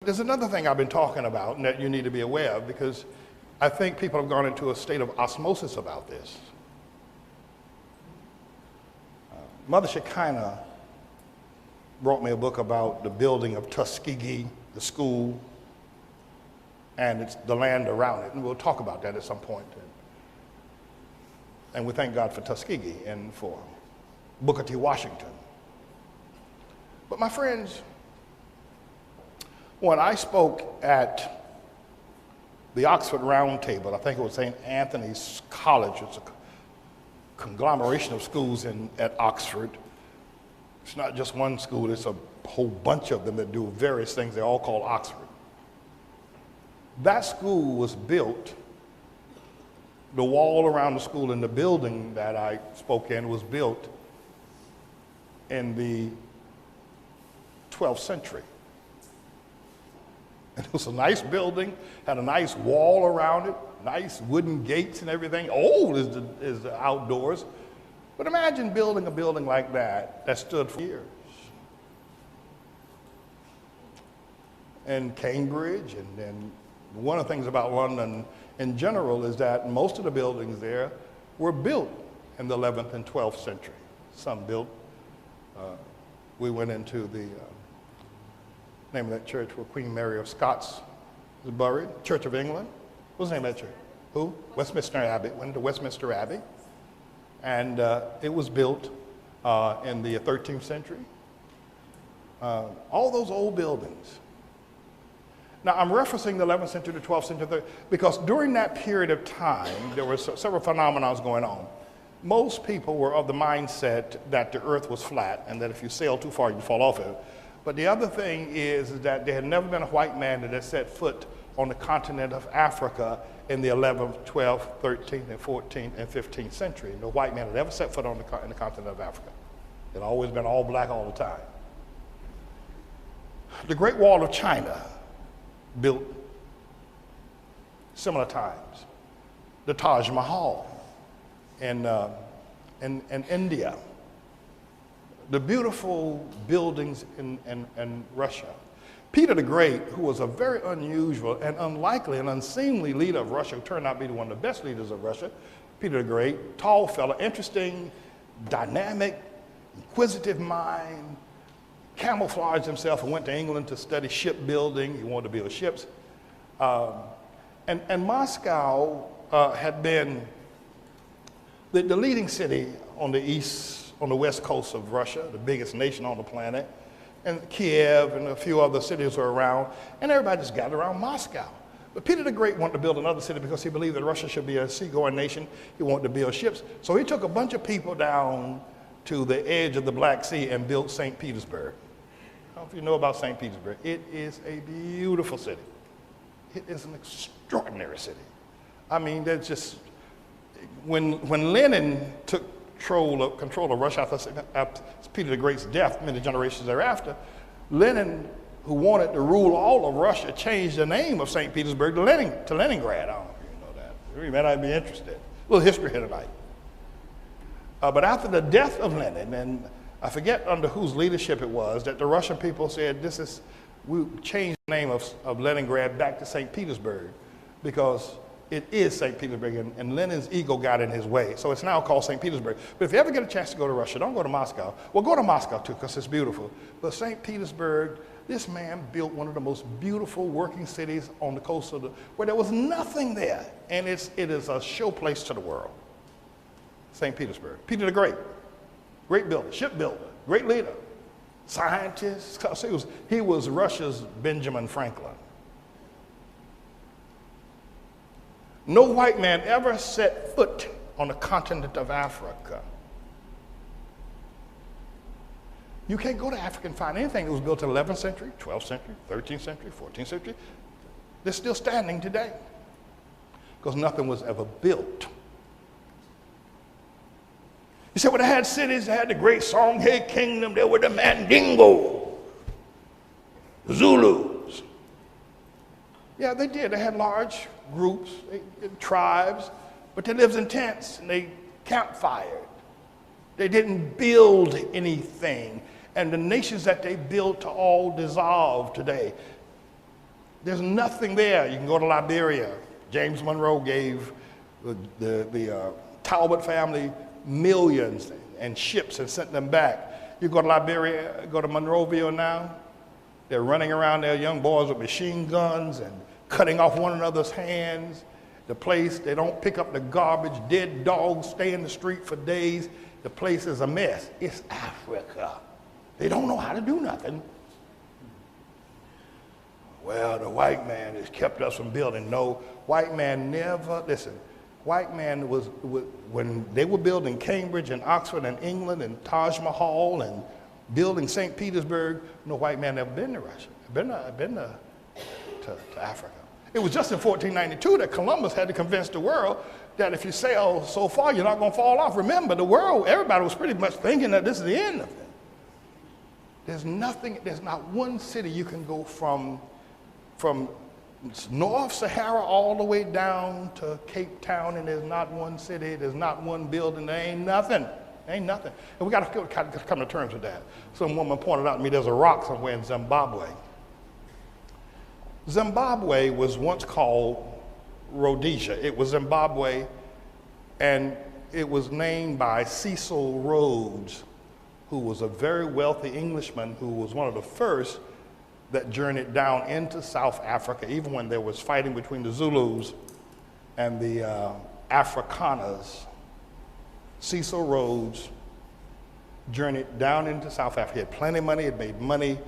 There's another thing I've been talking about and that you need to be aware of, because I think people have gone into a state of osmosis about this. Mother Shekinah brought me a book about the building of Tuskegee, the school, and it's the land around it. And we'll talk about that at some point. And we thank God for Tuskegee and for Booker T. Washington. But my friends, when I spoke at the Oxford Round Table, I think it was St. Anthony's College, it's a conglomeration of schools at Oxford. It's not just one school, it's a whole bunch of them that do various things. They're all called Oxford. That school was built, the wall around the school and the building that I spoke in was built in the 12th century. And it was a nice building, had a nice wall around it, nice wooden gates and everything. Old is the outdoors. But imagine building a building like that stood for years. And Cambridge, and one of the things about London in general is that most of the buildings there were built in the 11th and 12th century. Some built, we went into the name of that church where Queen Mary of Scots was buried, Church of England. What's the name of that church? Who? Westminster Abbey. Went to Westminster Abbey. And it was built in the 13th century. All those old buildings. Now, I'm referencing the 11th century, the 12th century, because during that period of time, there were several phenomena going on. Most people were of the mindset that the earth was flat and that if you sail too far, you'd fall off it. But the other thing is that there had never been a white man that had set foot on the continent of Africa in the 11th, 12th, 13th, and 14th, and 15th century. No white man had ever set foot on in the continent of Africa. It had always been all black all the time. The Great Wall of China, built similar times. The Taj Mahal in India. The beautiful buildings in Russia. Peter the Great, who was a very unusual and unlikely and unseemly leader of Russia, who turned out to be one of the best leaders of Russia. Peter the Great, tall fella, interesting, dynamic, inquisitive mind, camouflaged himself and went to England to study shipbuilding. He wanted to build ships. And Moscow had been the leading city on the west coast of Russia, the biggest nation on the planet. And Kiev and a few other cities were around, and everybody just gathered around Moscow. But Peter the Great wanted to build another city because he believed that Russia should be a seagoing nation. He wanted to build ships. So he took a bunch of people down to the edge of the Black Sea and built St. Petersburg. I don't know if you know about St. Petersburg. It is a beautiful city. It is an extraordinary city. I mean, there's just, when Lenin took control of Russia after Peter the Great's death, many generations thereafter, Lenin, who wanted to rule all of Russia, changed the name of St. Petersburg to Leningrad. I don't know if you know that. You may not be interested. A little history here tonight. But after the death of Lenin, and I forget under whose leadership it was, that the Russian people said, we changed the name of Leningrad back to St. Petersburg because it is St. Petersburg, and Lenin's ego got in his way. So it's now called St. Petersburg. But if you ever get a chance to go to Russia, don't go to Moscow. Well, go to Moscow too, because it's beautiful. But St. Petersburg, this man built one of the most beautiful working cities on the coast of where there was nothing there. And it is a showplace to the world. St. Petersburg. Peter the Great, great builder, shipbuilder, great leader, scientist. He was Russia's Benjamin Franklin. No white man ever set foot on the continent of Africa. You can't go to Africa and find anything that was built in the 11th century, 12th century, 13th century, 14th century. They're still standing today because nothing was ever built. You said, well, they had cities, they had the great Songhai kingdom, there were the Mandingo, Zulus. Yeah, they did. They had large groups, tribes, but they lived in tents and they campfired. They didn't build anything. And the nations that they built are all dissolved today. There's nothing there. You can go to Liberia. James Monroe gave the Talbot family millions and ships and sent them back. You go to Liberia, go to Monroeville now, they're running around there, young boys with machine guns and cutting off one another's hands. The place, they don't pick up the garbage, dead dogs stay in the street for days. The place is a mess. It's Africa. They don't know how to do nothing. Well, the white man has kept us from building. No, white man never, listen, white man was when they were building Cambridge and Oxford and England and Taj Mahal and building St. Petersburg, no white man ever been to Russia, been to Africa. It was just in 1492 that Columbus had to convince the world that if you sail so far, you're not going to fall off. Remember, the world, everybody was pretty much thinking that this is the end of it. There's not one city you can go from North Sahara all the way down to Cape Town, and there's not one city, there's not one building, there ain't nothing. Ain't nothing. And we got to come to terms with that. Some woman pointed out to me there's a rock somewhere in Zimbabwe. Zimbabwe was once called Rhodesia. It was Zimbabwe, and it was named by Cecil Rhodes, who was a very wealthy Englishman who was one of the first that journeyed down into South Africa, even when there was fighting between the Zulus and the Afrikaners. Cecil Rhodes journeyed down into South Africa. He had plenty of money, had made money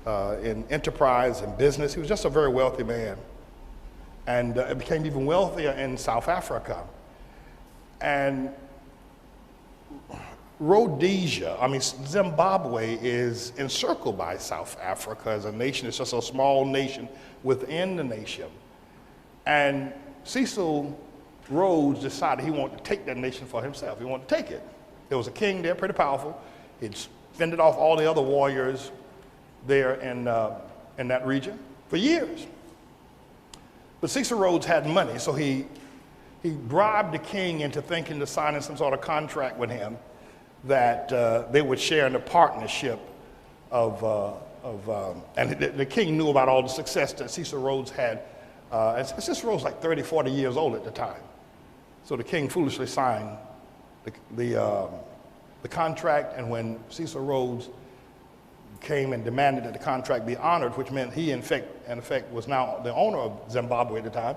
in enterprise and business. He was just a very wealthy man. And became even wealthier in South Africa. And Rhodesia, Zimbabwe is encircled by South Africa as a nation. It's just a small nation within the nation. And Cecil Rhodes decided he wanted to take that nation for himself. He wanted to take it. There was a king there, pretty powerful. He'd fended off all the other warriors there in that region for years. But Cecil Rhodes had money, so he bribed the king into thinking to signing some sort of contract with him that they would share in the partnership and the king knew about all the success that Cecil Rhodes had. And Cecil Rhodes was like 30, 40 years old at the time. So the king foolishly signed the contract, and when Cecil Rhodes came and demanded that the contract be honored, which meant he in effect was now the owner of Zimbabwe at the time,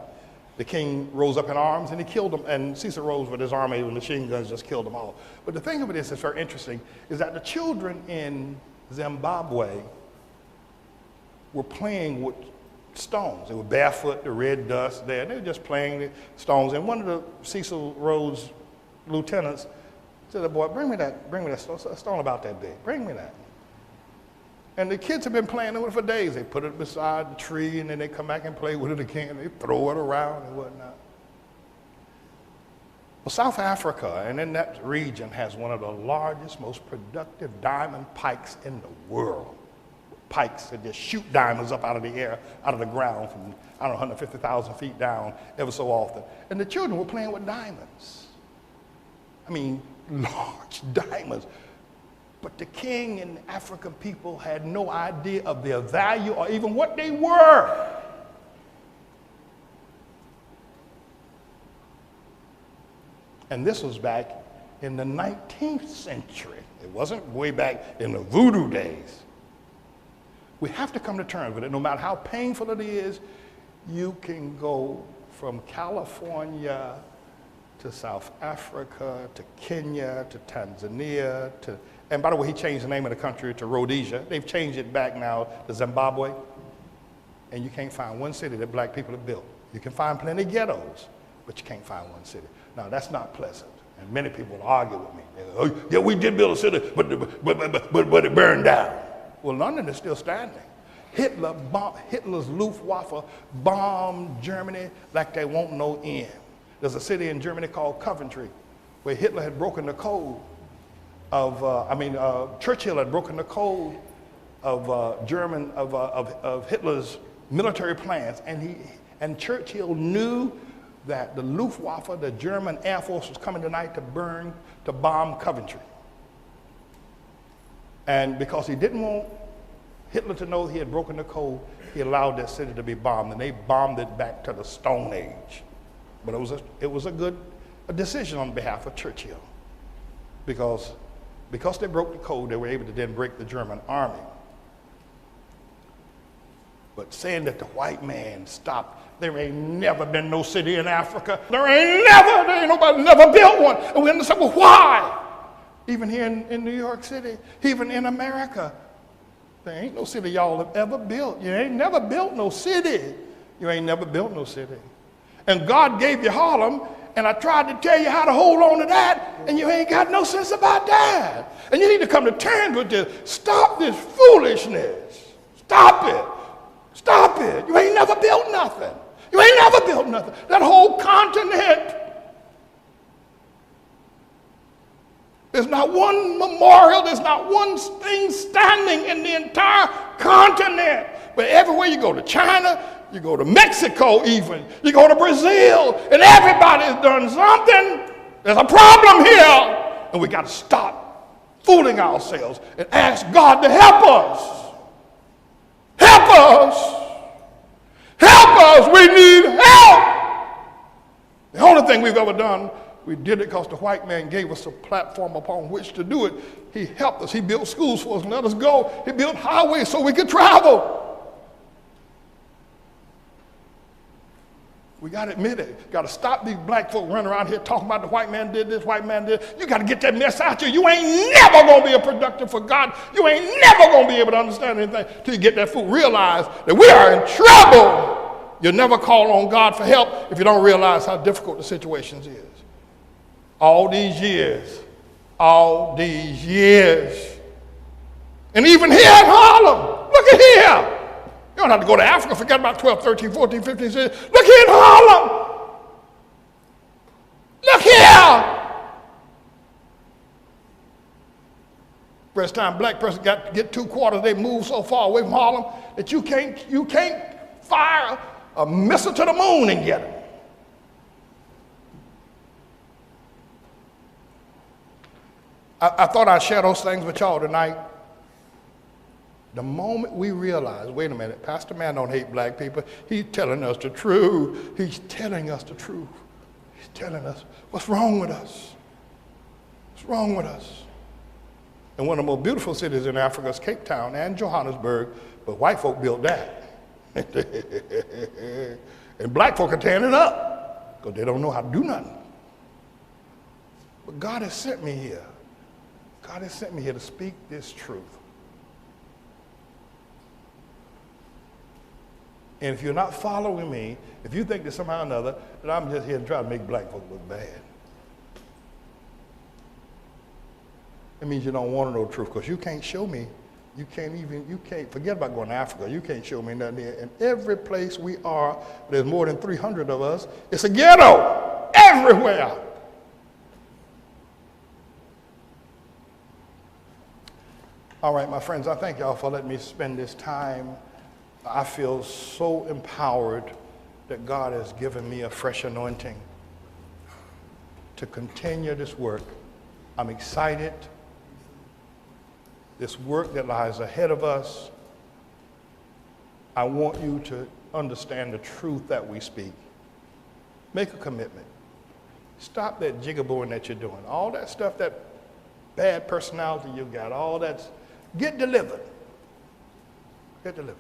the king rose up in arms and he killed them, and Cecil Rhodes with his army with machine guns just killed them all. But the thing of it is, that's very interesting, is that the children in Zimbabwe were playing with stones. They were barefoot, the red dust there, and they were just playing the stones. And one of the Cecil Rhodes lieutenants said, "Boy, bring me that stone about that big. Bring me that." And the kids have been playing with it for days. They put it beside the tree, and then they come back and play with it again. They throw it around and whatnot. Well, South Africa, and in that region, has one of the largest, most productive diamond pikes in the world. Pikes that just shoot diamonds up out of the air, out of the ground from, 150,000 feet down ever so often. And the children were playing with diamonds. Large diamonds. But the king and the African people had no idea of their value or even what they were. And this was back in the 19th century. It wasn't way back in the voodoo days. We have to come to terms with it. No matter how painful it is, you can go from California to South Africa, to Kenya, to Tanzania, and by the way, he changed the name of the country to Rhodesia. They've changed it back now to Zimbabwe. And you can't find one city that black people have built. You can find plenty of ghettos, but you can't find one city. Now, that's not pleasant. And many people will argue with me. They go, "Oh, yeah, we did build a city, but it burned down." Well, London is still standing. Hitler's Luftwaffe bombed Germany like they won't no end. There's a city in Germany called Coventry where Hitler had broken the code of, Churchill had broken the code of Hitler's military plans, and Churchill knew that the Luftwaffe, the German Air Force, was coming tonight to bomb Coventry. And because he didn't want Hitler to know he had broken the code, he allowed that city to be bombed, and they bombed it back to the Stone Age. But it was a good decision on behalf of Churchill, because they broke the code, they were able to then break the German army. But saying that the white man stopped, there ain't never been no city in Africa. There ain't nobody never built one. And we understand, well, why? Even here in New York City, even in America, there ain't no city y'all have ever built. You ain't never built no city. You ain't never built no city. And God gave you Harlem, and I tried to tell you how to hold on to that, and you ain't got no sense about that. And you need to come to terms with this. Stop this foolishness. Stop it. Stop it. You ain't never built nothing. You ain't never built nothing. That whole continent. There's not one memorial, there's not one thing standing in the entire continent. But everywhere you go, to China, you go to Mexico even, you go to Brazil, and everybody's done something. There's a problem here. And we got to stop fooling ourselves and ask God to help us. Help us. Help us. We need help. The only thing we've ever done, we did it because the white man gave us a platform upon which to do it. He helped us. He built schools for us and let us go. He built highways so we could travel. We got to admit it. Got to stop these black folk running around here talking about the white man did this, white man did. You got to get that mess out you. You ain't never going to be a productive for God. You ain't never going to be able to understand anything till you get that fool. Realize that we are in trouble. You'll never call on God for help if you don't realize how difficult the situation is. All these years. And even here in Harlem, look at here. You don't have to go to Africa, forget about 12, 13, 14, 15 cities. Look here in Harlem. Look here. First time black person got to get 2 quarters, they moved so far away from Harlem that you can't fire a missile to the moon and get them. I thought I'd share those things with y'all tonight. The moment we realize, wait a minute, Pastor Man don't hate black people. He's telling us the truth. He's telling us the truth. He's telling us what's wrong with us. What's wrong with us? And one of the most beautiful cities in Africa is Cape Town and Johannesburg, but white folk built that. And black folk are tearing it up because they don't know how to do nothing. But God has sent me here. God has sent me here to speak this truth. And if you're not following me, if you think that somehow or another that I'm just here to try to make black folk look bad, it means you don't want to know the truth, because you can't show me. You can't forget about going to Africa. You can't show me nothing here. In every place we are, there's more than 300 of us. It's a ghetto everywhere. All right, my friends, I thank y'all for letting me spend this time. I feel so empowered that God has given me a fresh anointing to continue this work. I'm excited. This work that lies ahead of us, I want you to understand the truth that we speak. Make a commitment. Stop that jigabooing that you're doing. All that stuff, that bad personality you got, all that's, get delivered. Get delivered.